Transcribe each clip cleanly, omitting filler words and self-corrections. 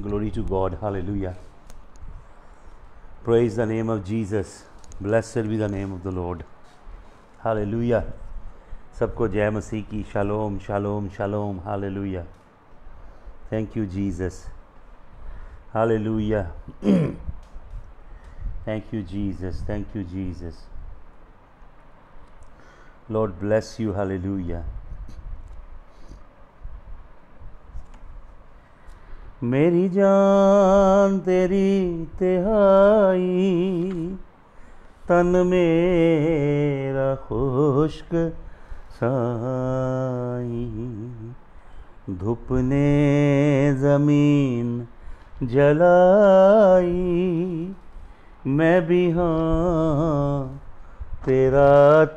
Glory to God. Hallelujah. Praise the name of Jesus. Blessed be the name of the Lord. Hallelujah. सबको जय मसीह की. Shalom, shalom, shalom. Hallelujah. Thank you, Jesus. Hallelujah. Thank you, Jesus. Thank you, Jesus. Lord bless you. Hallelujah. मेरी जान तेरी तिहाई, तन मेरा खुश्क साई, धूप ने ज़मीन जलाई, मैं भी हाँ तेरा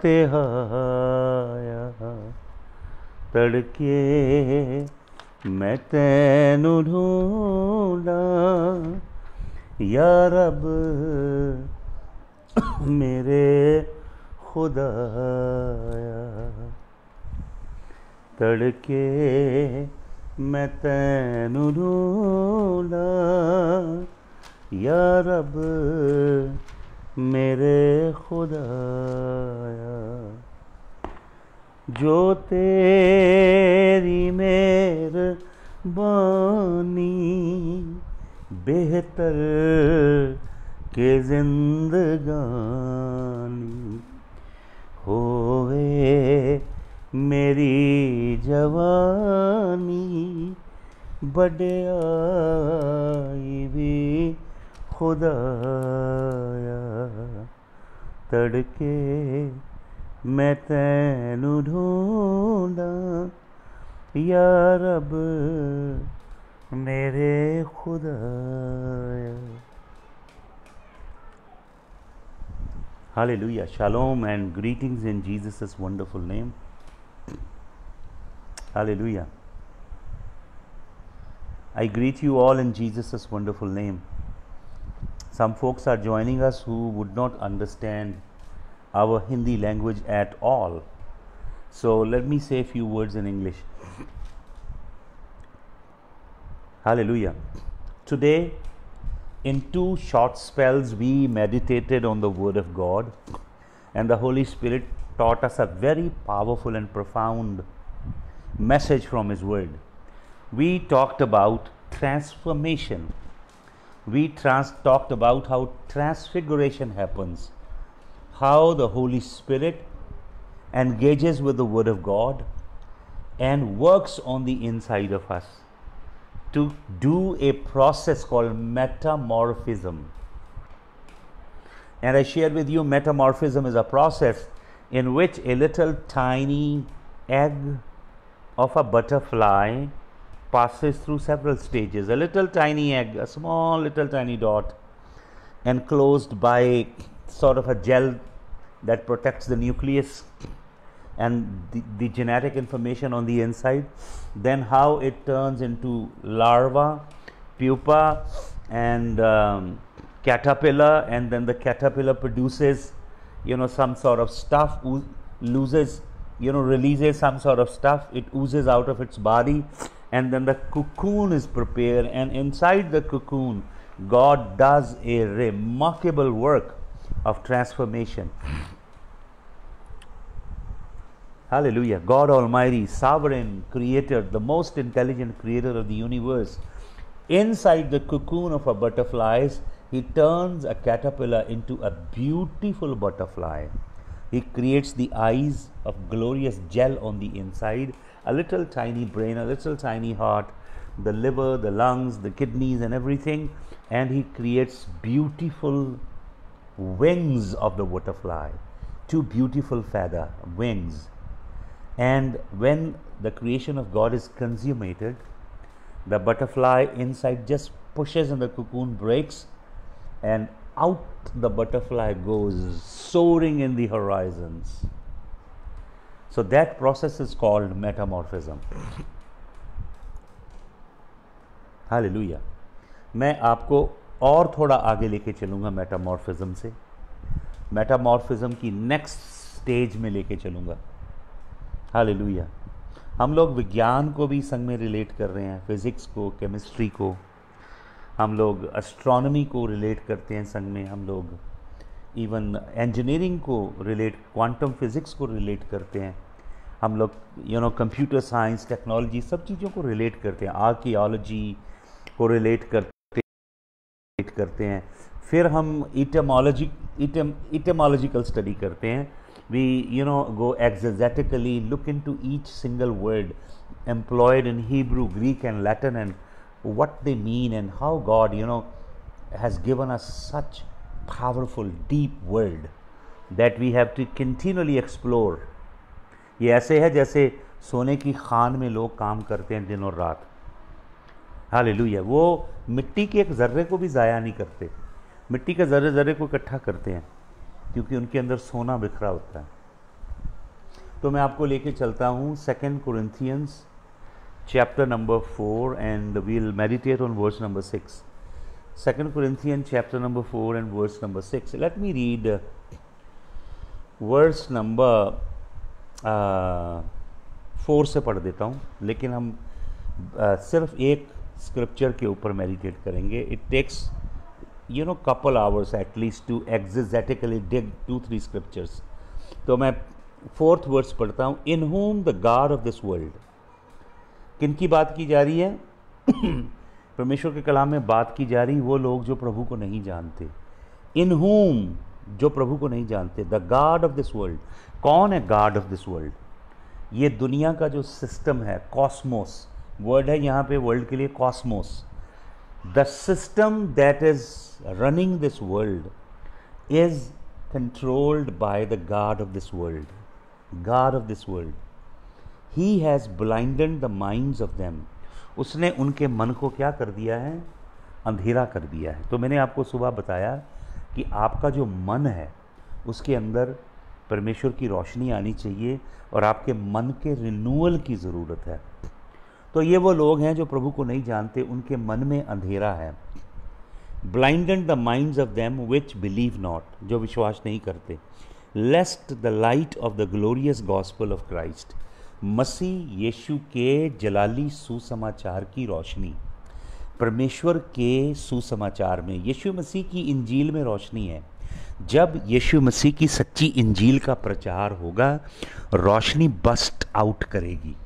तिहाया, तड़के मैं तैनू ढूंढा, या रब मेरे खुदाया, तड़के मैं तैनू ढूंढा, या रब मेरे खुदाया, जो तेरी मेहरबानी बेहतर के जिंदगानी, होवे मेरी जवानी, बड़ाई भी खुदाया, तड़के मैं तैनू ढूंढा, या रब मेरे खुदाया. Hallelujah. Shalom and greetings in Jesus' wonderful name. Hallelujah. I greet you all in Jesus' wonderful name. Some folks are joining us who would not understand our Hindi language at all. So let me say a few words in English. Hallelujah. Today, in 2 short spells, we meditated on the Word of God, and the Holy Spirit taught us a very powerful and profound message from His Word. We talked about transformation. We talked about how transfiguration happens, how the Holy Spirit engages with the Word of God and works on the inside of us to do a process called metamorphism. And I shared with you, metamorphism is a process in which a little tiny egg of a butterfly passes through several stages. A little tiny egg, a small little tiny dot, enclosed by sort of a gel that protects the nucleus and the genetic information on the inside, then how it turns into larva, pupa, and caterpillar, and then the caterpillar produces, some sort of stuff, releases some sort of stuff, it oozes out of its body, and then the cocoon is prepared, and inside the cocoon, God does a remarkable work of transformation. Hallelujah. God Almighty, sovereign creator, the most intelligent creator of the universe, inside the cocoon of a butterfly, He turns a caterpillar into a beautiful butterfly. He creates the eyes of glorious gel on the inside, a little tiny brain, a little tiny heart, the liver, the lungs, the kidneys and everything, and He creates beautiful wings of the butterfly, 2 beautiful feather wings. And when the creation of God is consummated, the butterfly inside just pushes and the cocoon breaks, and out the butterfly goes, soaring in the horizons. So that process is called metamorphism. Hallelujah. मैं आपको और थोड़ा आगे लेके चलूँगा metamorphism से, metamorphism की next stage में लेके चलूँगा. हालेलुया. हम लोग विज्ञान को भी संग में रिलेट कर रहे हैं, फिज़िक्स को, केमिस्ट्री को, हम लोग एस्ट्रोनॉमी को रिलेट करते हैं संघ में, हम लोग इवन इंजीनियरिंग को रिलेट, क्वांटम फिज़िक्स को रिलेट करते हैं, हम लोग कंप्यूटर साइंस, टेक्नोलॉजी, सब चीज़ों को रिलेट करते हैं, आर्कियोलॉजी को रिलेट करते हैं। फिर हम इटमोलॉजिकल स्टडी करते हैं। We go exegetically, look into each single word employed in Hebrew, Greek and Latin, and what they mean, and how God has given us such powerful deep word that we have to continually explore. ये ऐसे है जैसे सोने की खान में लोग काम करते हैं दिन और रात। हालेलुया। वो मिट्टी के एक ज़र्रे को भी ज़ाया नहीं करते, मिट्टी के ज़र्रे ज़र्रे को इकट्ठा करते हैं क्योंकि उनके अंदर सोना बिखरा होता है। तो मैं आपको लेके चलता हूँ 2 Corinthians chapter number 4 and we'll meditate on verse number 6. 2 Corinthians chapter number 4 and verse number 6. Let me read verse number 4 से पढ़ देता हूँ, लेकिन हम सिर्फ एक स्क्रिप्चर के ऊपर मेडिटेट करेंगे। It takes couple hours at least to exegetically dig 2-3 scriptures. तो मैं 4th वर्स पढ़ता हूँ। In whom the God of this world, किन की बात की जा रही है? परमेश्वर के कलाम में बात की जा रही, वो लोग जो प्रभु को नहीं जानते। In whom, जो प्रभु को नहीं जानते। The God of this world, कौन है God of this world? ये दुनिया का जो सिस्टम है, कॉस्मोस वर्ड है यहाँ पे वर्ल्ड के लिए, Cosmos. The system that is running this world is controlled by the God of this world. God of this world. He has blinded the minds of them. उसने उनके मन को क्या कर दिया है? अंधेरा कर दिया है। तो मैंने आपको सुबह बताया कि आपका जो मन है उसके अंदर परमेश्वर की रोशनी आनी चाहिए और आपके मन के रिन्यूअल की ज़रूरत है। तो ये वो लोग हैं जो प्रभु को नहीं जानते, उनके मन में अंधेरा है। Blinded the minds of them which believe not, जो विश्वास नहीं करते। Lest the light of the glorious gospel of Christ, मसीह यीशु के जलाली सुसमाचार की रोशनी। परमेश्वर के सुसमाचार में, यीशु मसीह की इंजील में रोशनी है। जब यीशु मसीह की सच्ची इंजील का प्रचार होगा, रोशनी बस्ट आउट करेगी।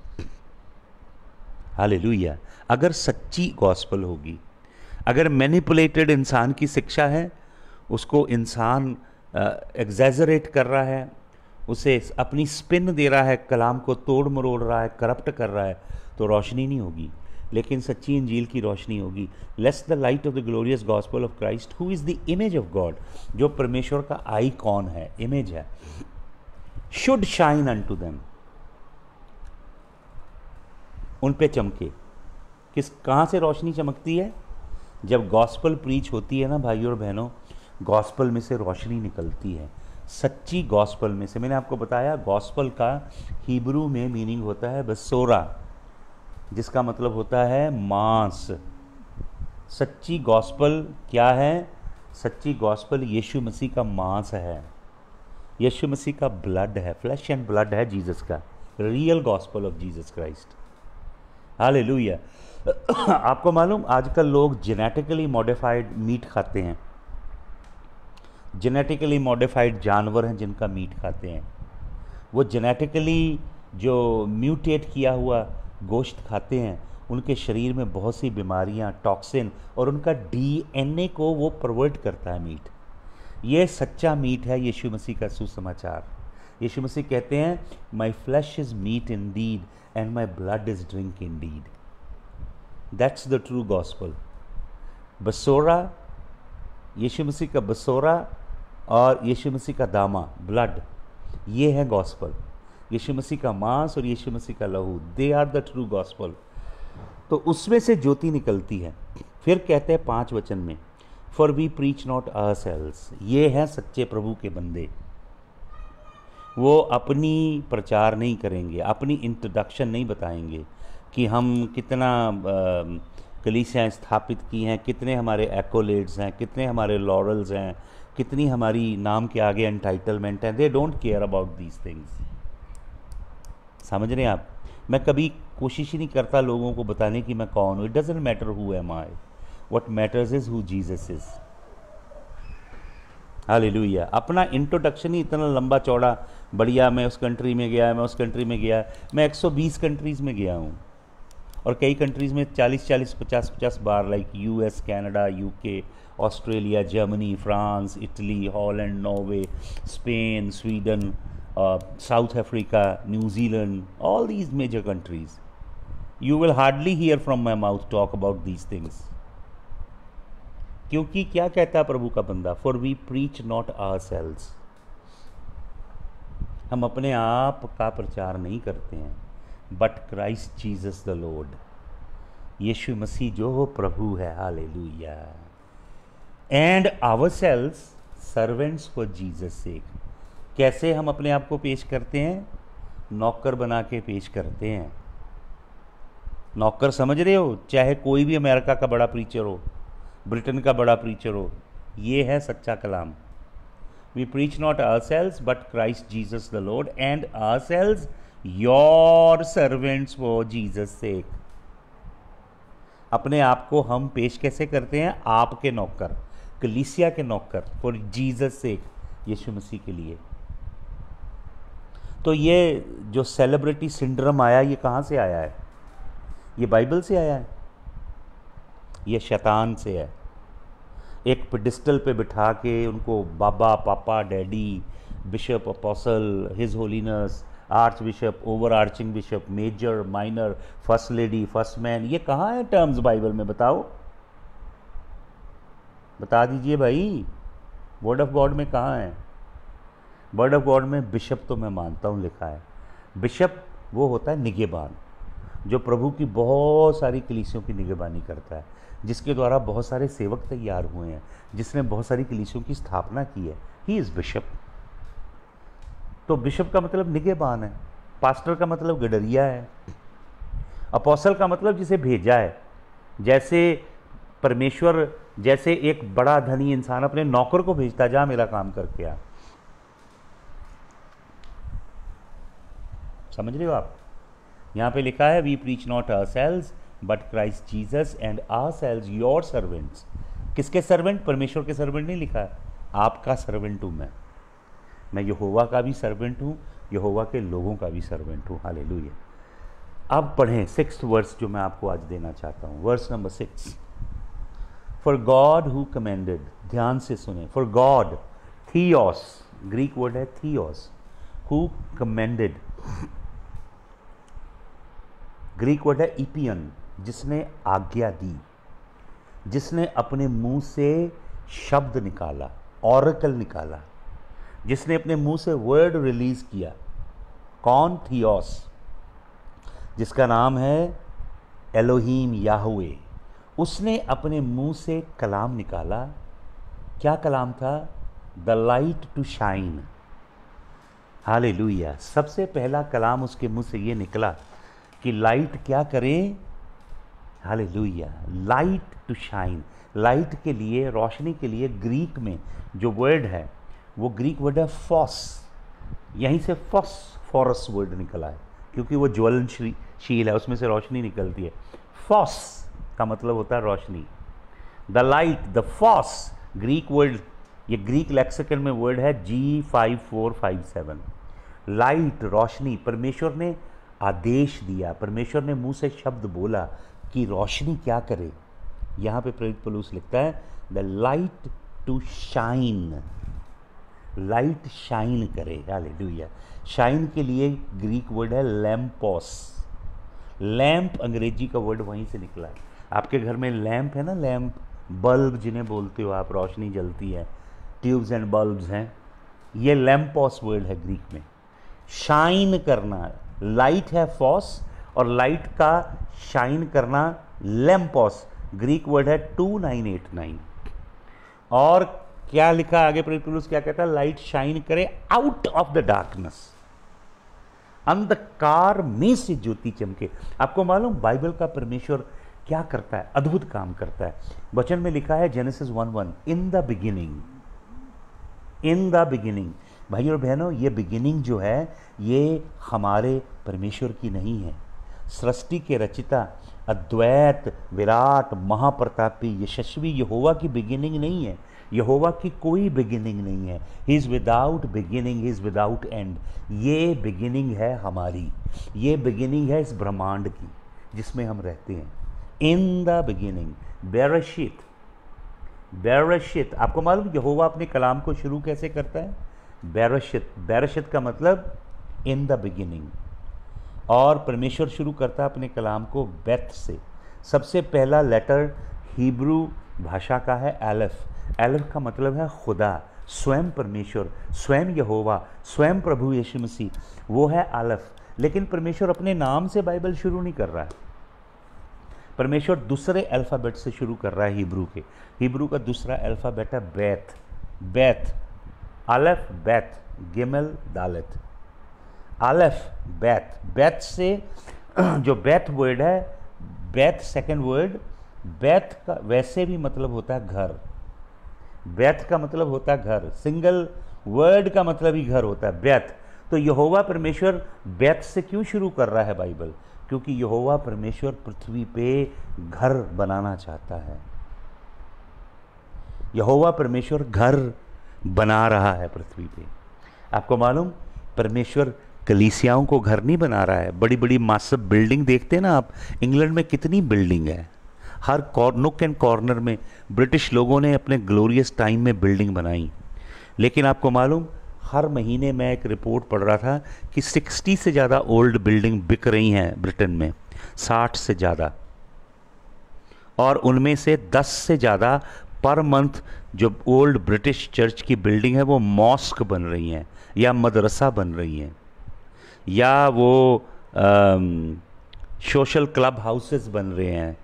हालेलुया। अगर सच्ची गॉस्पल होगी, अगर मैनिपुलेटेड इंसान की शिक्षा है, उसको इंसान एग्जैजरेट कर रहा है, उसे अपनी स्पिन दे रहा है, कलाम को तोड़ मरोड़ रहा है, करप्ट कर रहा है, तो रोशनी नहीं होगी। लेकिन सच्ची इंजील की रोशनी होगी। Let's the light of the glorious gospel of Christ who is the image of God, जो परमेश्वर का आइकॉन है, इमेज है, शुड शाइन अनटू देम, उन पे चमके। कहाँ से रोशनी चमकती है? जब गॉस्पल प्रीच होती है ना भाइयों और बहनों, गॉस्पल में से रोशनी निकलती है, सच्ची गॉस्पल में से। मैंने आपको बताया गॉस्पल का हिब्रू में मीनिंग होता है बसोरा, जिसका मतलब होता है मांस। सच्ची गॉस्पल क्या है? सच्ची गॉस्पल यीशु मसीह का मांस है, यीशु मसीह का ब्लड है, फ्लैश एंड ब्लड है जीसस का, real gospel of Jesus Christ. Hallelujah. आपको मालूम आजकल लोग जेनेटिकली मॉडिफाइड मीट खाते हैं, जेनेटिकली मॉडिफाइड जानवर हैं जिनका मीट खाते हैं। वो जेनेटिकली जो म्यूटेट किया हुआ गोश्त खाते हैं, उनके शरीर में बहुत सी बीमारियां, टॉक्सिन, और उनका डीएनए को वो परवर्ट करता है मीट। ये सच्चा मीट है यीशु मसीह का सुसमाचार। यीशु मसीह कहते हैं my flesh is meat indeed and my blood is drink indeed. That's the true gospel. बसोरा, यीशु मसीह का बसोरा और यीशु मसीह का दामा, ब्लड, ये है गॉस्पल। यीशु मसीह का मांस और यीशु मसीह का लहू, they are the true gospel. तो उसमें से ज्योति निकलती है। फिर कहते हैं 5 वचन में, for we preach not ourselves, ये हैं सच्चे प्रभु के बंदे। वो अपनी प्रचार नहीं करेंगे, अपनी इंट्रोडक्शन नहीं बताएंगे कि हम कितना कलीसियाँ स्थापित की हैं, कितने हमारे एक्कोलेड्स हैं, कितने हमारे लॉरल्स हैं, कितनी हमारी नाम के आगे एंटाइटलमेंट है। They don't care about these things. समझ रहे हैं आप? मैं कभी कोशिश ही नहीं करता लोगों को बताने की मैं कौन हूँ। It doesn't matter who am I. What matters is who Jesus is. Hallelujah. अपना इंट्रोडक्शन ही इतना लंबा चौड़ा, बढ़िया, मैं उस कंट्री में गया, मैं उस कंट्री में गया, मैं 120 कंट्रीज़ में गया हूँ, और कई कंट्रीज़ में 40-40, 50-50 बार, like US, Canada, UK, Australia, Germany, France, Italy, Holland, Norway, Spain, Sweden, south Africa, New Zealand, all these major countries. You will hardly here from my mouth talk about these things. क्योंकि क्या कहता है प्रभु का बंदा, for we preach not ourselves, हम अपने आप का प्रचार नहीं करते हैं, but Christ Jesus the Lord, यीशु मसीह जो हो प्रभु है। Hallelujah. And ourselves servants for Jesus सेक। कैसे हम अपने आप को पेश करते हैं? नौकर बना के पेश करते हैं। नौकर समझ रहे हो? चाहे कोई भी अमेरिका का बड़ा प्रीचर हो, ब्रिटेन का बड़ा प्रीचर हो, ये है सच्चा कलाम। We preach not ourselves but Christ Jesus the Lord and ourselves your servants for Jesus sake. अपने आप को हम पेश कैसे करते हैं? आपके नौकर, कलीसिया के नौकर, फॉर जीसस सेक, यीशु मसीह के लिए। तो ये जो सेलिब्रिटी सिंड्रोम आया, ये कहाँ से आया है? ये बाइबल से आया है, ये शैतान से है। एक पेडिस्टल पे बिठा के उनको बाबा, papa, daddy, bishop, apostle, his holiness, archbishop, overarching bishop, major, minor, first lady, first man, ये कहाँ है टर्म्स बाइबल में? बताओ, बता दीजिए भाई। वर्ड ऑफ गॉड में कहाँ है? वर्ड ऑफ गॉड में बिशप तो मैं मानता हूँ लिखा है। बिशप वो होता है निगहबान, जो प्रभु की बहुत सारी कलीसियों की निगहबानी करता है, जिसके द्वारा बहुत सारे सेवक तैयार हुए हैं, जिसने बहुत सारी कलीसियों की स्थापना की है। He is bishop. तो बिशप का मतलब निगहबान है, पास्टर का मतलब गडरिया है, अपोस्टल का मतलब जिसे भेजा है। जैसे परमेश्वर, जैसे एक बड़ा धनी इंसान अपने नौकर को भेजता, जा मेरा काम करके आ। समझ रहे हो आप? यहाँ पे लिखा है we preach not ourselves but Christ Jesus and ourselves your servants. किसके सर्वेंट? परमेश्वर के सर्वेंट नहीं लिखा है, आपका सर्वेंट हूँ मैं यहोवा का भी सर्वेंट हूँ, यहोवा के लोगों का भी सर्वेंट हूँ। हालेलुया। अब पढ़ें 6th वर्स जो मैं आपको आज देना चाहता हूँ, verse number 6। For God who commanded, ध्यान से सुने, for God, Theos, Greek word है Theos, who commanded, Greek word है इपियन, जिसने आज्ञा दी, जिसने अपने मुंह से शब्द निकाला, ऑरेकल निकाला, जिसने अपने मुंह से वर्ड रिलीज किया। कौन? थियोस, जिसका नाम है एलोहीम, याहवे। उसने अपने मुंह से कलाम निकाला। क्या कलाम था? The light to shine. Hallelujah. सबसे पहला कलाम उसके मुंह से ये निकला कि लाइट क्या करे? Hallelujah. Light to shine. Light के लिए, रोशनी के लिए ग्रीक में जो वर्ड है वो ग्रीक वर्ड है फॉस। यहीं से फॉस्फोरस वर्ड निकला है, क्योंकि वो ज्वलनशील है, उसमें से रोशनी निकलती है। फॉस का मतलब होता है रोशनी। The light, the phos, Greek word, ये ग्रीक लेक्सिकन में वर्ड है G5457। लाइट, रोशनी। परमेश्वर ने आदेश दिया, परमेश्वर ने मुंह से शब्द बोला कि रोशनी क्या करे। यहाँ पे प्रेरित पौलुस लिखता है the light to shine, light shine करे। हालेलुया। शाइन के लिए ग्रीक वर्ड है लैम्पोस। लैम्प अंग्रेजी का वर्ड वहीं से निकला है। आपके घर में लैम्प है ना, लैम्प, बल्ब जिन्हें बोलते हो आप, रोशनी जलती है, ट्यूब्स एंड बल्ब्स हैं, ये लैम्पोस वर्ड है ग्रीक में। शाइन करना, लाइट है फॉस, और लाइट का शाइन करना लैम्पोस, ग्रीक वर्ड है 2989। और क्या लिखा आगे प्रेरित पौलुस क्या कहता है? लाइट शाइन करे आउट ऑफ द डार्कनेस, अंधकार में से ज्योति चमके। आपको मालूम बाइबल का परमेश्वर क्या करता है? अद्भुत काम करता है। वचन में लिखा है genesis 1:1, in the beginning, in the beginning. भाइयों और बहनों, ये बिगिनिंग जो है ये हमारे परमेश्वर की नहीं है, सृष्टि के रचिता, अद्वैत, विराट, महाप्रतापी, यशस्वी यहोवा की बिगिनिंग नहीं है। यहोवा की कोई बिगिनिंग नहीं है। He is without beginning, he is without and. ये बिगिनिंग है हमारी, ये बिगिनिंग है इस ब्रह्मांड की जिसमें हम रहते हैं। इन द बिगिनिंग, बेरशित। बेरशित, आपको मालूम यहोवा अपने कलाम को शुरू कैसे करता है? बेरशित। बेरशित का मतलब इन द बिगिनिंग। और परमेश्वर शुरू करता है अपने कलाम को बेथ से। सबसे पहला लेटर हिब्रू भाषा का है एलेफ। एलेफ का मतलब है खुदा, स्वयं परमेश्वर, स्वयं यहोवा, स्वयं प्रभु यीशु मसीह, वो है एलेफ। लेकिन परमेश्वर अपने नाम से बाइबल शुरू नहीं कर रहा है। परमेश्वर दूसरे अल्फ़ाबेट से शुरू कर रहा है हिब्रू के। हिब्रू का दूसरा अल्फ़ाबेट है beth. Beth, aleph beth, gimel dalet. Aleph beth. Beth से जो बेथ वर्ड है, बेथ सेकंड वर्ड, बेथ का वैसे भी मतलब होता है घर। बेथ का मतलब होता है घर, सिंगल वर्ड का मतलब ही घर होता है, बेथ। तो यहोवा परमेश्वर बेथ से क्यों शुरू कर रहा है बाइबल? क्योंकि यहोवा परमेश्वर पृथ्वी पे घर बनाना चाहता है। यहोवा परमेश्वर घर बना रहा है पृथ्वी पे। आपको मालूम, परमेश्वर कलीसियाओं को घर नहीं बना रहा है। बड़ी बड़ी मासिव बिल्डिंग देखते हैं ना आप, इंग्लैंड में कितनी बिल्डिंग है, हर नुक एंड कॉर्नर में ब्रिटिश लोगों ने अपने ग्लोरियस टाइम में बिल्डिंग बनाई। लेकिन आपको मालूम, हर महीने मैं एक रिपोर्ट पढ़ रहा था कि 60 से ज़्यादा ओल्ड बिल्डिंग बिक रही हैं ब्रिटेन में, 60 से ज़्यादा। और उनमें से 10 से ज़्यादा पर मंथ जो ओल्ड ब्रिटिश चर्च की बिल्डिंग है वो मॉस्क बन रही हैं, या मदरसा बन रही हैं, या वो सोशल क्लब हाउसेस बन रहे हैं,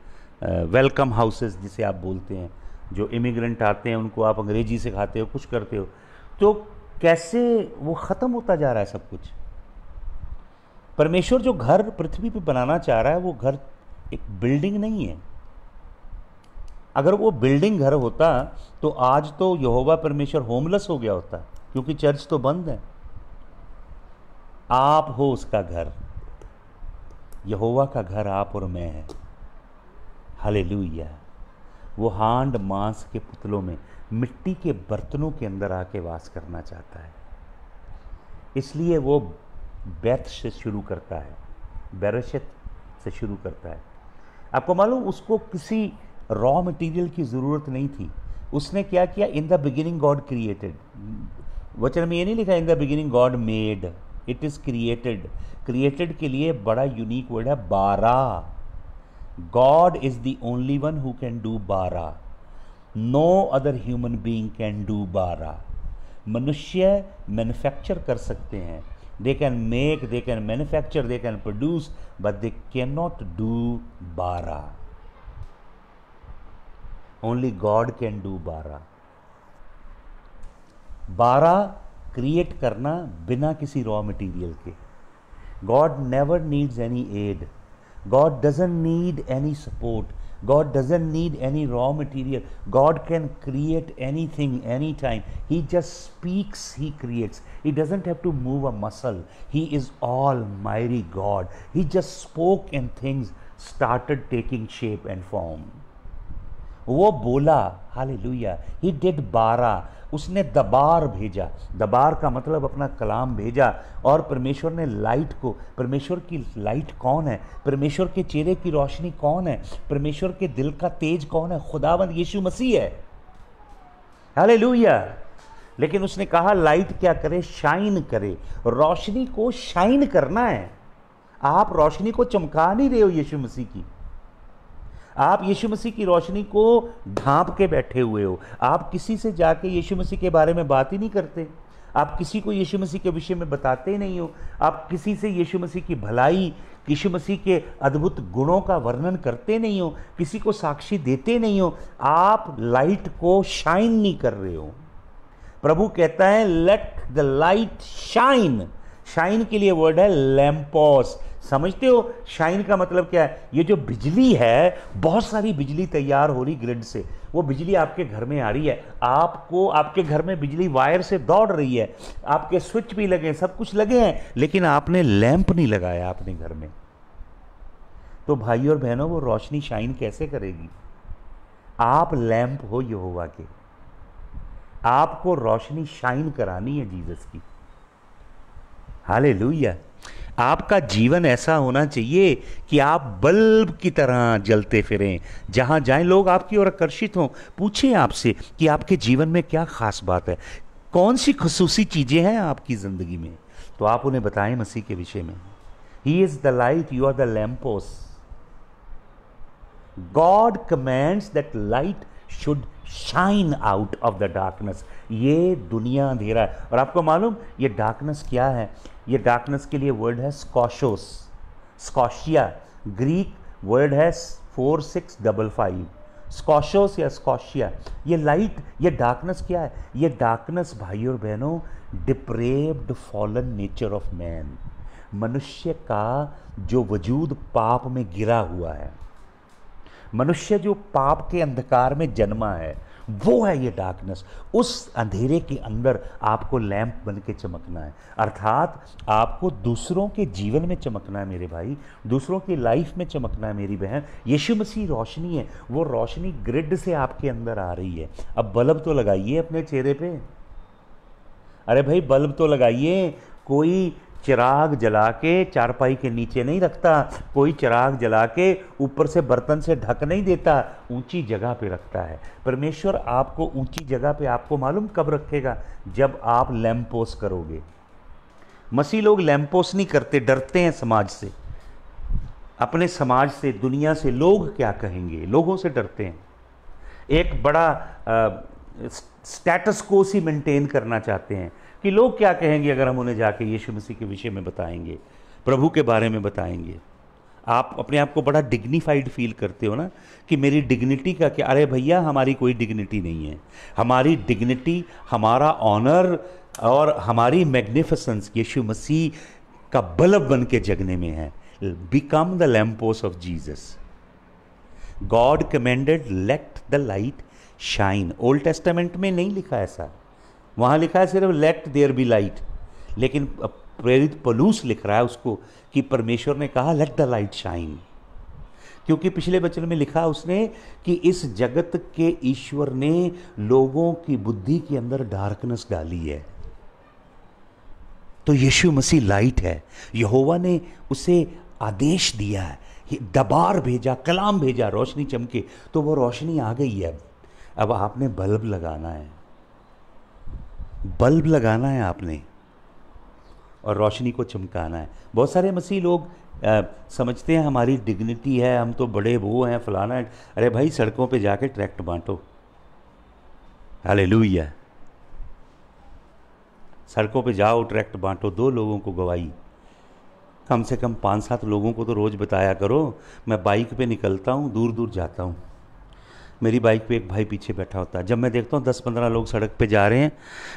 वेलकम हाउसेस जिसे आप बोलते हैं। जो इमिग्रेंट आते हैं उनको आप अंग्रेजी सिखाते हो, कुछ करते हो। तो कैसे वो ख़त्म होता जा रहा है सब कुछ। परमेश्वर जो घर पृथ्वी पे बनाना चाह रहा है वो घर एक बिल्डिंग नहीं है। अगर वो बिल्डिंग घर होता तो आज तो यहोवा परमेश्वर होमलेस हो गया होता, क्योंकि चर्च तो बंद है। आप हो उसका घर, यहोवा का घर आप और मैं है। हालेलुया। वो हांड मांस के पुतलों में, मिट्टी के बर्तनों के अंदर आके वास करना चाहता है। इसलिए वो बेथ से शुरू करता है, बेरशित से शुरू करता है। आपको मालूम, उसको किसी रॉ मटेरियल की ज़रूरत नहीं थी। उसने क्या किया? In the beginning God created. वचन में ये नहीं लिखा in the beginning God made, it is created. Created के लिए बड़ा यूनिक वर्ड है bara. God is the only one who can do bara. No other human being can do bara. मनुष्य मैन्युफैक्चर कर सकते हैं, they can make, they can manufacture, they can produce, but they can not do bara. Only God can do बारा। बारा create करना बिना किसी raw material के। God never needs any ad, God doesn't need any support, God doesn't need any raw material. God can create anything, anytime. He just speaks, He creates. He doesn't have to move a muscle. He is Almighty God. He just spoke and things started taking shape and form. वो बोला, hallelujah. He did बारा, उसने दबार भेजा। दबार का मतलब अपना कलाम भेजा। और परमेश्वर ने लाइट को, परमेश्वर की लाइट कौन है? परमेश्वर के चेहरे की रोशनी कौन है? परमेश्वर के दिल का तेज कौन है? खुदावंद यीशु मसीह है। हालेलुया। लेकिन उसने कहा लाइट क्या करे? शाइन करे। रोशनी को शाइन करना है। आप रोशनी को चमका नहीं रहे हो यीशु मसीह की, आप यीशु मसीह की रोशनी को ढांप के बैठे हुए हो। आप किसी से जाके यीशु मसीह के बारे में बात ही नहीं करते। आप किसी को यीशु मसीह के विषय में बताते ही नहीं हो। आप किसी से यीशु मसीह की भलाई, यीशु मसीह के अद्भुत गुणों का वर्णन करते नहीं हो, किसी को साक्षी देते नहीं हो। आप लाइट को शाइन नहीं कर रहे हो। प्रभु कहता है late the light shine. Shine के लिए वर्ड है लैम्पोस। समझते हो शाइन का मतलब क्या है? ये जो बिजली है, बहुत सारी बिजली तैयार हो रही ग्रिड से, वो बिजली आपके घर में आ रही है। आपको, आपके घर में बिजली वायर से दौड़ रही है, आपके स्विच भी लगे हैं, सब कुछ लगे हैं, लेकिन आपने लैंप नहीं लगाया अपने घर में। तो भाई और बहनों वो रोशनी शाइन कैसे करेगी? आप लैंप हो यहोवा के, आपको रोशनी शाइन करानी है जीसस की। हालेलुया। आपका जीवन ऐसा होना चाहिए कि आप बल्ब की तरह जलते फिरें, जहां जाएं लोग आपकी ओर आकर्षित हों। पूछें आपसे कि आपके जीवन में क्या खास बात है, कौन सी खसूसी चीजें हैं आपकी जिंदगी में, तो आप उन्हें बताएं मसीह के विषय में। He is the light, you are the lampos. God commands that light should shine out of the darkness. ये दुनिया अंधेरा है, और आपको मालूम ये डार्कनेस क्या है? ये डार्कनेस के लिए वर्ड है स्कॉशोस, स्कॉशिया। ग्रीक वर्ड है 4655, स्कॉशोस या स्कॉशिया। ये लाइट, ये डार्कनेस क्या है? ये डार्कनेस भाई और बहनों deprived fallen nature of man, मनुष्य का जो वजूद पाप में गिरा हुआ है, मनुष्य जो पाप के अंधकार में जन्मा है, वो है ये डार्कनेस। उस अंधेरे के अंदर आपको लैंप बन के चमकना है, अर्थात आपको दूसरों के जीवन में चमकना है मेरे भाई, दूसरों की लाइफ में चमकना है मेरी बहन। यीशु मसीह रोशनी है, वो रोशनी ग्रिड से आपके अंदर आ रही है। अब बल्ब तो लगाइए अपने चेहरे पे, अरे भाई बल्ब तो लगाइए। कोई चिराग जला के चारपाई के नीचे नहीं रखता, कोई चिराग जला के ऊपर से बर्तन से ढक नहीं देता, ऊंची जगह पे रखता है। परमेश्वर आपको ऊंची जगह पे आपको मालूम कब रखेगा? जब आप लैंपोस करोगे। मसीह लोग लैंपोस नहीं करते, डरते हैं समाज से, अपने समाज से, दुनिया से। लोग क्या कहेंगे, लोगों से डरते हैं। एक बड़ा स्टेटस को सी मेंटेन करना चाहते हैं कि लोग क्या कहेंगे अगर हम उन्हें जाके यीशु मसीह के विषय में बताएंगे, प्रभु के बारे में बताएंगे। आप अपने आप को बड़ा डिग्निफाइड फील करते हो ना कि मेरी डिग्निटी का क्या? अरे भैया हमारी कोई डिग्निटी नहीं है। हमारी डिग्निटी, हमारा ऑनर और हमारी मैग्निफिसेंस यीशु मसीह का बल्ब बन के जगने में है। Become the lampos of Jesus. God commanded let the light shine. Old Testament में नहीं लिखा ऐसा, वहाँ लिखा है सिर्फ लेट देयर बी लाइट। लेकिन प्रेरित पौलुस लिख रहा है उसको कि परमेश्वर ने कहा लेट द लाइट शाइन, क्योंकि पिछले वचन में लिखा उसने कि इस जगत के ईश्वर ने लोगों की बुद्धि के अंदर डार्कनेस डाली है। तो यीशु मसीह लाइट है। यहोवा ने उसे आदेश दिया है, दबार भेजा, कलाम भेजा, रोशनी चमके, तो वो रोशनी आ गई है। अब आपने बल्ब लगाना है, बल्ब लगाना है आपने, और रोशनी को चमकाना है। बहुत सारे मसीह लोग समझते हैं हमारी डिग्निटी है, हम तो बड़े वो हैं, फलाना है। अरे भाई सड़कों पे जाके ट्रैक्ट बांटो। हालेलुया। सड़कों पे जाओ, ट्रैक्ट बांटो, दो लोगों को गवाही, कम से कम 5-7 लोगों को तो रोज़ बताया करो। मैं बाइक पे निकलता हूँ, दूर दूर जाता हूँ, मेरी बाइक पे एक भाई पीछे बैठा होता है। जब मैं देखता हूँ 10-15 लोग सड़क पे जा रहे हैं,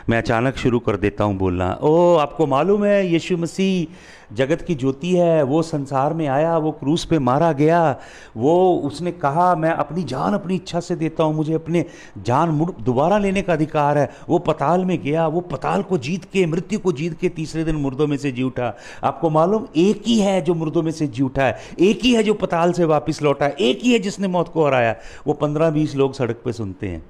मैं अचानक शुरू कर देता हूँ बोलना, ओ आपको मालूम है यीशु मसीह जगत की ज्योति है, वो संसार में आया, वो क्रूस पे मारा गया, वो उसने कहा मैं अपनी जान अपनी इच्छा से देता हूँ, मुझे अपने जान दोबारा लेने का अधिकार है। वो पताल में गया, वो पताल को जीत के, मृत्यु को जीत के तीसरे दिन मुर्दों में से जी उठा। आपको मालूम एक ही है जो मुर्दों में से जी उठा है, एक ही है जो पताल से वापस लौटा है, एक ही है जिसने मौत को हराया। वो 15-20 लोग सड़क पे सुनते हैं,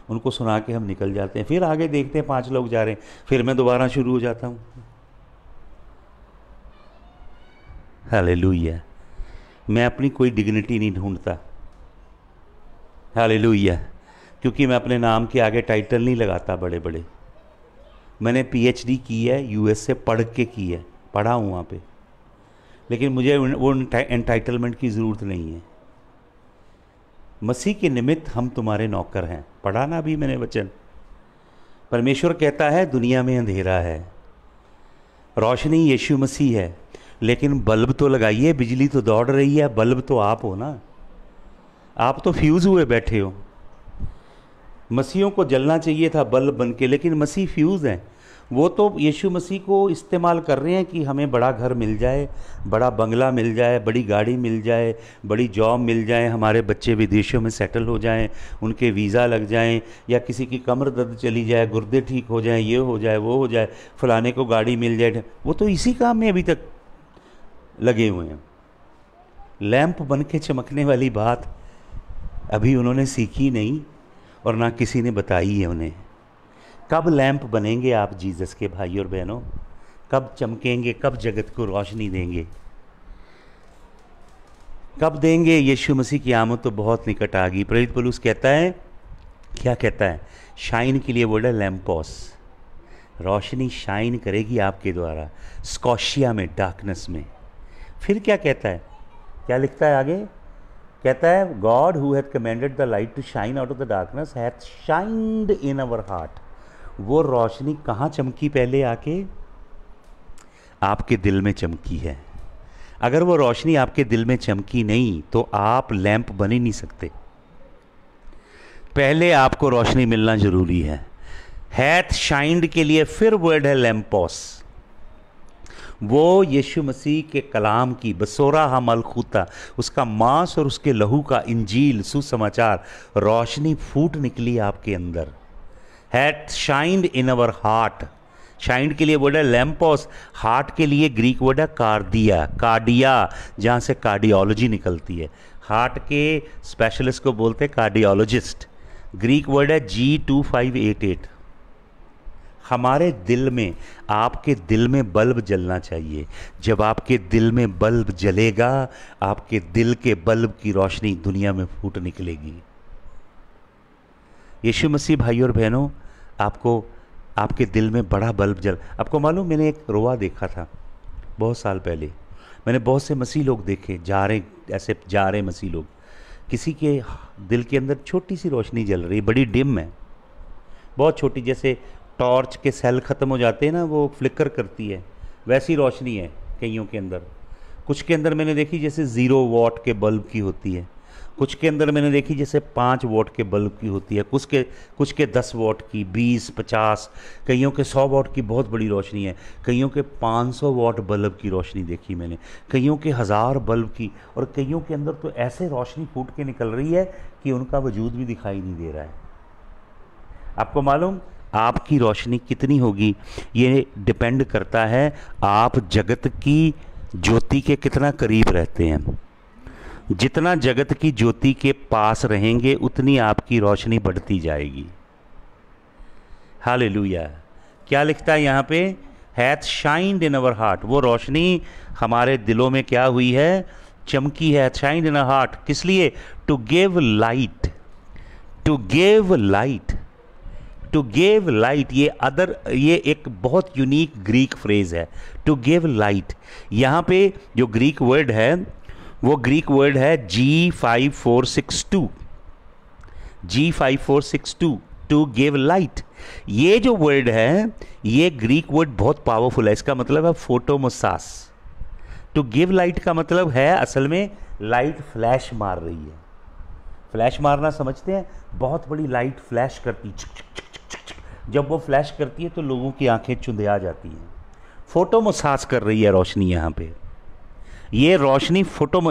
उनको सुना के हम निकल जाते हैं। फिर आगे देखते हैं 5 लोग जा रहे हैं, फिर मैं दोबारा शुरू हो जाता हूँ। हालेलुया। मैं अपनी कोई डिग्निटी नहीं ढूंढता। हालेलुया। क्योंकि मैं अपने नाम के आगे टाइटल नहीं लगाता बड़े बड़े। मैंने पीएचडी की है, यूएस से पढ़ के की है, पढ़ा हूँ वहाँ पे, लेकिन मुझे वो एंटाइटलमेंट की ज़रूरत नहीं है। मसीह के निमित्त हम तुम्हारे नौकर हैं। पढ़ा ना अभी मैंने वचन। परमेश्वर कहता है दुनिया में अंधेरा है, रोशनी यीशु मसीह है, लेकिन बल्ब तो लगाइए, बिजली तो दौड़ रही है, बल्ब तो आप हो ना। आप तो फ्यूज़ हुए बैठे हो। मसीहों को जलना चाहिए था बल्ब बन के, लेकिन मसीह फ्यूज़ हैं। वो तो यीशु मसीह को इस्तेमाल कर रहे हैं कि हमें बड़ा घर मिल जाए, बड़ा बंगला मिल जाए, बड़ी गाड़ी मिल जाए, बड़ी जॉब मिल जाए, हमारे बच्चे विदेशों में सेटल हो जाएं, उनके वीज़ा लग जाएं, या किसी की कमर दर्द चली जाए, गुर्दे ठीक हो जाएं, ये हो जाए, वो हो जाए, फलाने को गाड़ी मिल जाए। वो तो इसी काम में अभी तक लगे हुए हैं। लैंप बन के चमकने वाली बात अभी उन्होंने सीखी नहीं और ना किसी ने बताई है उन्हें। कब लैंप बनेंगे आप जीसस के भाई और बहनों? कब चमकेंगे? कब जगत को रोशनी देंगे? कब देंगे? यीशु मसीह की आमद तो बहुत निकट आ गई। प्रेरित पौलुस कहता है, क्या कहता है? शाइन के लिए वर्ड है लैम्पोस। रोशनी शाइन करेगी आपके द्वारा स्कॉशिया में, डार्कनेस में। फिर क्या कहता है? क्या लिखता है आगे? कहता है God who hath commanded the light to shine out of the darkness hath shined in our heart. वो रोशनी कहाँ चमकी? पहले आके आपके दिल में चमकी है। अगर वो रोशनी आपके दिल में चमकी नहीं तो आप लैंप बन ही नहीं सकते। पहले आपको रोशनी मिलना जरूरी है। हैथ शाइंड के लिए फिर वर्ड है लैम्पोस। वो यीशु मसीह के कलाम की बसोरा हमलखूता, उसका मांस और उसके लहू का इंजील सुसमाचार, रोशनी फूट निकली आपके अंदर। Hath shined in our heart. शाइंड के लिए वर्ड है लैम्पोस। हार्ट के लिए ग्रीक वर्ड है कार्डिया। कार्डिया जहाँ से कार्डियोलॉजी निकलती है। हार्ट के स्पेशलिस्ट को बोलते हैं कार्डियोलॉजिस्ट। ग्रीक वर्ड है G2588। हमारे दिल में, आपके दिल में बल्ब जलना चाहिए। जब आपके दिल में बल्ब जलेगा, आपके दिल के बल्ब की रोशनी दुनिया में फूट निकलेगी। यीशु मसीह भाई और बहनों, आपको आपके दिल में बड़ा बल्ब जल। आपको मालूम, मैंने एक रोआ देखा था बहुत साल पहले। मैंने बहुत से मसीह लोग देखे ऐसे जा रहे मसीह लोग। किसी के दिल के अंदर छोटी सी रोशनी जल रही, बड़ी डिम है, बहुत छोटी, जैसे टॉर्च के सेल ख़त्म हो जाते हैं ना, वो फ्लिकर करती है, वैसी रोशनी है कईयों के अंदर। कुछ के अंदर मैंने देखी जैसे 0 वॉट के बल्ब की होती है, कुछ के अंदर मैंने देखी जैसे 5 वॉट के बल्ब की होती है, कुछ के 10 वॉट की, 20, 50, कईयों के 100 वॉट की बहुत बड़ी रोशनी है, कईयों के 500 वॉट बल्ब की रोशनी देखी मैंने, कईयों के 1000 बल्ब की, और कईयों के अंदर तो ऐसे रोशनी फूट के निकल रही है कि उनका वजूद भी दिखाई नहीं दे रहा है। आपको मालूम, आपकी रोशनी कितनी होगी ये डिपेंड करता है आप जगत की ज्योति के कितना करीब रहते हैं। जितना जगत की ज्योति के पास रहेंगे उतनी आपकी रोशनी बढ़ती जाएगी। हालेलुया। क्या लिखता है यहाँ पे? Hath shined in our heart. वो रोशनी हमारे दिलों में क्या हुई है? चमकी है। शाइंड इन अवर हार्ट किस लिए? To give light. To give light. To give light, ये एक बहुत यूनिक ग्रीक फ्रेज है, टू गिव लाइट। यहाँ पे जो ग्रीक वर्ड है वो ग्रीक वर्ड है G5462। G5462, to give light. ये जो वर्ड है, ये ग्रीक वर्ड बहुत पावरफुल है। इसका मतलब है फोटोमोसास। टू गिव लाइट का मतलब है असल में लाइट फ्लैश मार रही है। फ्लैश मारना समझते हैं? बहुत बड़ी लाइट फ्लैश करती, जब वो फ्लैश करती है तो लोगों की आंखें चुंधिया जाती हैं। फोटोमोसास कर रही है रोशनी यहाँ पे। ये रोशनी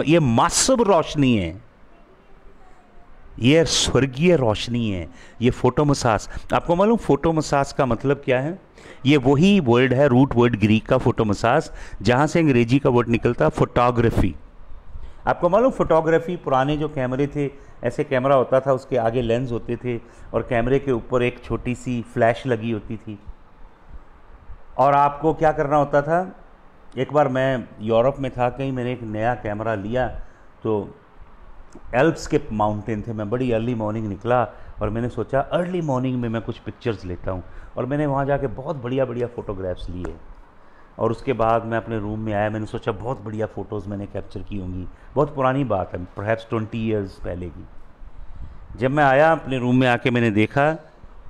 ये मासिव रोशनी है, ये स्वर्गीय रोशनी है, ये फोटोमोसास। आपको मालूम फोटोमोसास का मतलब क्या है? ये वही वर्ड है, रूट वर्ड ग्रीक का फोटोमोसास, जहाँ से अंग्रेजी का वर्ड निकलता फोटोग्राफी। आपको मालूम फोटोग्राफी, पुराने जो कैमरे थे, ऐसे कैमरा होता था, उसके आगे लेंस होते थे और कैमरे के ऊपर एक छोटी सी फ्लैश लगी होती थी। और आपको क्या करना होता था? एक बार मैं यूरोप में था कहीं, मैंने एक नया कैमरा लिया, तो एल्प्स के माउंटेन थे। मैं बड़ी अर्ली मॉर्निंग निकला और मैंने सोचा अर्ली मॉर्निंग में मैं कुछ पिक्चर्स लेता हूँ, और मैंने वहाँ जाके बहुत बढ़िया बढ़िया फ़ोटोग्राफ्स लिए। और उसके बाद मैं अपने रूम में आया, मैंने सोचा बहुत बढ़िया फ़ोटोज़ मैंने कैप्चर की होंगी। बहुत पुरानी बात है, परहैप्स 20 ईयर्स पहले की। जब मैं आया अपने रूम में आके मैंने देखा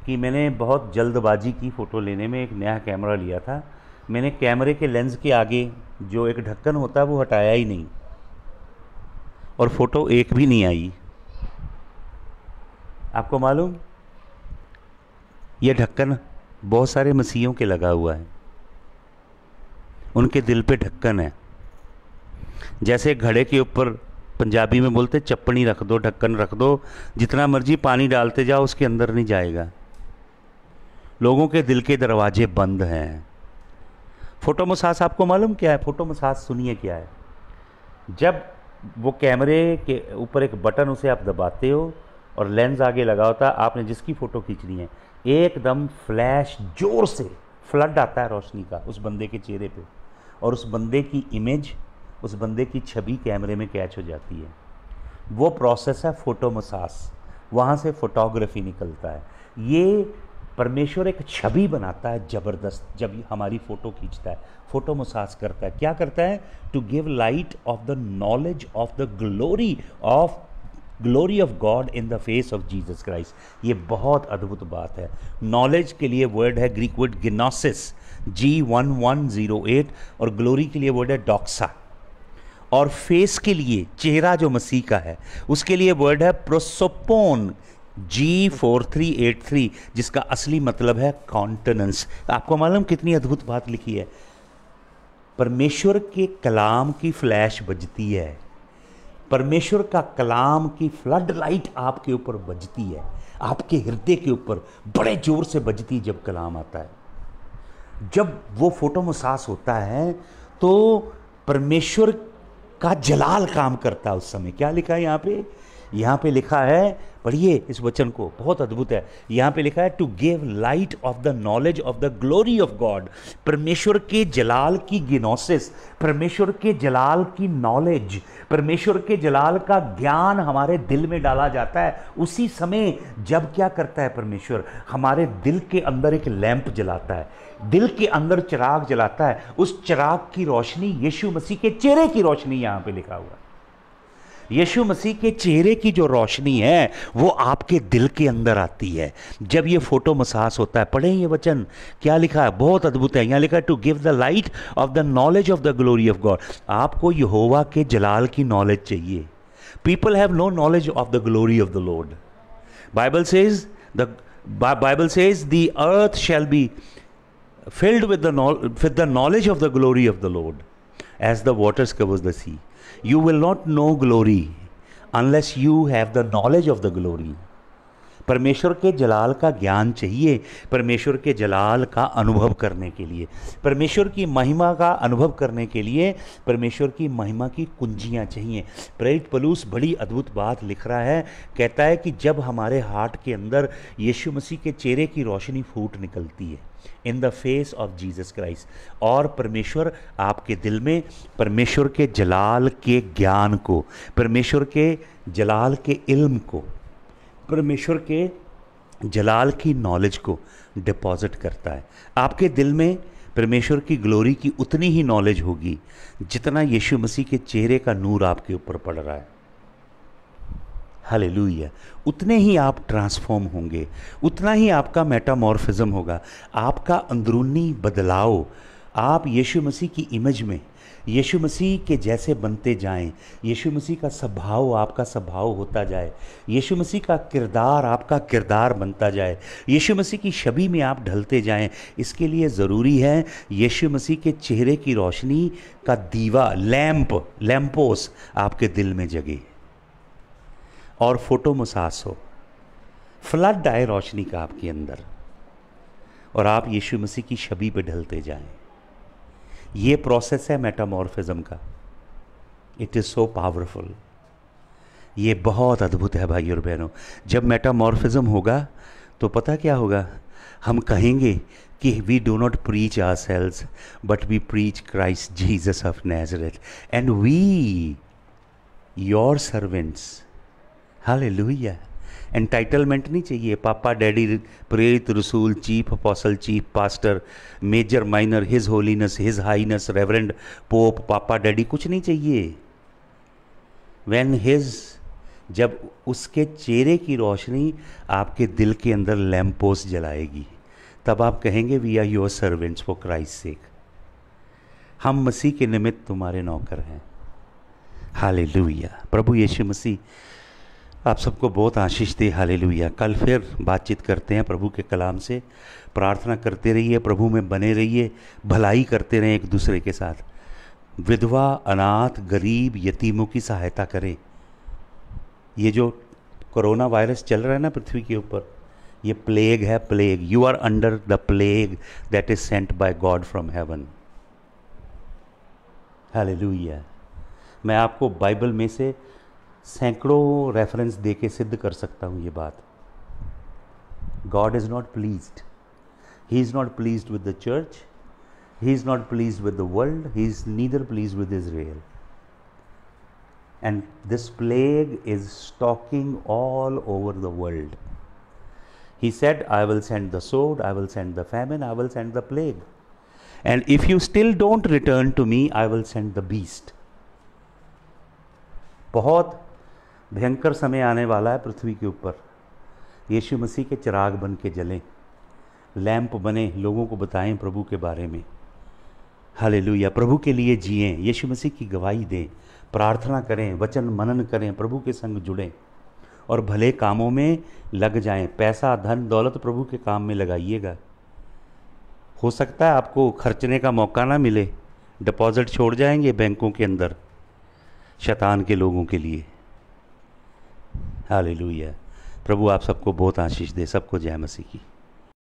कि मैंने बहुत जल्दबाजी की फ़ोटो लेने में। एक नया कैमरा लिया था मैंने, कैमरे के लेंस के आगे जो एक ढक्कन होता है वो हटाया ही नहीं, और फ़ोटो एक भी नहीं आई। आपको मालूम, ये ढक्कन बहुत सारे मसीहियों के लगा हुआ है, उनके दिल पे ढक्कन है। जैसे घड़े के ऊपर पंजाबी में बोलते चप्पनी रख दो, ढक्कन रख दो, जितना मर्जी पानी डालते जाओ उसके अंदर नहीं जाएगा। लोगों के दिल के दरवाजे बंद हैं। फोटोमोसास आपको मालूम क्या है? फोटोमोसास सुनिए क्या है। जब वो कैमरे के ऊपर एक बटन, उसे आप दबाते हो और लेंस आगे लगा होता है, आपने जिसकी फ़ोटो खींचनी है एकदम फ्लैश जोर से फ्लड आता है रोशनी का उस बंदे के चेहरे पे, और उस बंदे की इमेज, उस बंदे की छवि कैमरे में कैच हो जाती है। वो प्रोसेस है फोटोमसाज, वहाँ से फोटोग्राफी निकलता है। ये परमेश्वर एक छवि बनाता है ज़बरदस्त जब हमारी फ़ोटो खींचता है, फोटो मसाज करता है। क्या करता है? To give light of the knowledge of the glory of God in the face of Jesus Christ. ये बहुत अद्भुत बात है। नॉलेज के लिए वर्ड है ग्रीक वर्ड गिनोसिस G1108, और ग्लोरी के लिए वर्ड है डॉक्सा, और फेस के लिए चेहरा जो मसीह का है उसके लिए वर्ड है प्रोसोपोन G4383, जिसका असली मतलब है कॉन्टेनेंस। आपको मालूम कितनी अद्भुत बात लिखी है? परमेश्वर के कलाम की फ्लैश बजती है, परमेश्वर का कलाम की फ्लड लाइट आपके ऊपर बजती है, आपके हृदय के ऊपर बड़े जोर से बजती जब कलाम आता है। जब वो फोटो मसाज होता है तो परमेश्वर का जलाल काम करता है उस समय। क्या लिखा है यहाँ पे? यहाँ पे लिखा है, पढ़िए इस वचन को, बहुत अद्भुत है। यहाँ पे लिखा है to give light of the knowledge of the glory of God. परमेश्वर के जलाल की गिनोसिस, परमेश्वर के जलाल की नॉलेज, परमेश्वर के जलाल का ज्ञान हमारे दिल में डाला जाता है उसी समय जब क्या करता है परमेश्वर? हमारे दिल के अंदर एक लैंप जलाता है, दिल के अंदर चिराग जलाता है। उस चिराग की रोशनी यीशु मसीह के चेहरे की रोशनी यहाँ पे लिखा हुआ है। यीशु मसीह के चेहरे की जो रोशनी है वो आपके दिल के अंदर आती है जब ये फोटो मसाज होता है। पढ़ें ये वचन, क्या लिखा है? बहुत अद्भुत है। यहाँ लिखा है to give the light of the knowledge of the glory of God. आपको यहोवा के जलाल की नॉलेज चाहिए। People have no knowledge of the glory of the Lord. Bible says the earth shall be filled with the knowledge of the glory of the Lord as the waters covers the sea. You will not know glory unless you have the knowledge of the glory. परमेश्वर के जलाल का ज्ञान चाहिए, परमेश्वर के जलाल का अनुभव करने के लिए, परमेश्वर की महिमा का अनुभव करने के लिए परमेश्वर की महिमा की कुंजियाँ चाहिए। प्रेरित पौलुस बड़ी अद्भुत बात लिख रहा है, कहता है कि जब हमारे हार्ट के अंदर यीशु मसीह के चेहरे की रोशनी फूट निकलती है इन the face of Jesus Christ, और परमेश्वर आपके दिल में परमेश्वर के जलाल के ज्ञान को, परमेश्वर के जलाल के इल्म को, परमेश्वर के जलाल की नॉलेज को डिपॉजिट करता है। आपके दिल में परमेश्वर की ग्लोरी की उतनी ही नॉलेज होगी जितना यीशु मसीह के चेहरे का नूर आपके ऊपर पड़ रहा है। हालेलुया। उतने ही आप ट्रांसफॉर्म होंगे, उतना ही आपका मेटामॉर्फिज्म होगा, आपका अंदरूनी बदलाव। आप यीशु मसीह की इमेज में, यीशु मसीह के जैसे बनते जाएं, यीशु मसीह का स्वभाव आपका स्वभाव होता जाए, यीशु मसीह का किरदार आपका किरदार बनता जाए, यीशु मसीह की छवि में आप ढलते जाएं। इसके लिए ज़रूरी है यीशु मसीह के चेहरे की रोशनी का दीवा, लैंपोस आपके दिल में जगे और फोटो मसाज हो, फ्लड आए रोशनी का आपके अंदर, और आप यीशु मसीह की छवि पे ढलते जाएं। ये प्रोसेस है मेटामॉर्फिज्म का। It is so powerful. ये बहुत अद्भुत है भाई और बहनों। जब मेटामॉर्फिज्म होगा तो पता क्या होगा? हम कहेंगे कि we do not preach ourselves but we preach Christ Jesus of Nazareth and we your servants. Hallelujah. Entitlement नहीं चाहिए, पापा डैडी, प्रेरित, रसूल, chief apostle, chief pastor, major minor, his holiness, his highness, reverend, pope, papa daddy, कुछ नहीं चाहिए। When his, जब उसके चेहरे की रोशनी आपके दिल के अंदर लैंपोस जलाएगी, तब आप कहेंगे we are your servants for Christ sake. हम मसीह के निमित्त तुम्हारे नौकर हैं। हालेलुया। प्रभु यीशु मसीह आप सबको बहुत आशीष दे। हालेलुया। कल फिर बातचीत करते हैं प्रभु के कलाम से। प्रार्थना करते रहिए, प्रभु में बने रहिए, भलाई करते रहें एक दूसरे के साथ। विधवा, अनाथ, गरीब, यतीमों की सहायता करें। ये जो कोरोना वायरस चल रहा है ना पृथ्वी के ऊपर, ये प्लेग है, plague. You are under the plague that is sent by God from heaven. Hallelujah. मैं आपको बाइबल में से सैकड़ों रेफरेंस दे के सिद्ध कर सकता हूँ ये बात। God is not pleased, he is not pleased with the church, he is not pleased with the world, he is neither pleased with Israel. And this plague is stalking all over the world. He said, I will send the sword, I will send the famine, I will send the plague. And if you still don't return to me, I will send the beast. बहुत भयंकर समय आने वाला है पृथ्वी के ऊपर। यीशु मसीह के चिराग बन के जलें, लैंप बने, लोगों को बताएं प्रभु के बारे में। हालेलुया। प्रभु के लिए जिएं, यीशु मसीह की गवाही दें, प्रार्थना करें, वचन मनन करें, प्रभु के संग जुड़ें और भले कामों में लग जाएं। पैसा, धन, दौलत प्रभु के काम में लगाइएगा। हो सकता है आपको खर्चने का मौका ना मिले, डिपॉजिट छोड़ जाएंगे बैंकों के अंदर शैतान के लोगों के लिए। हालेलुया। प्रभु आप सबको बहुत आशीष दे। सबको जय मसीह की।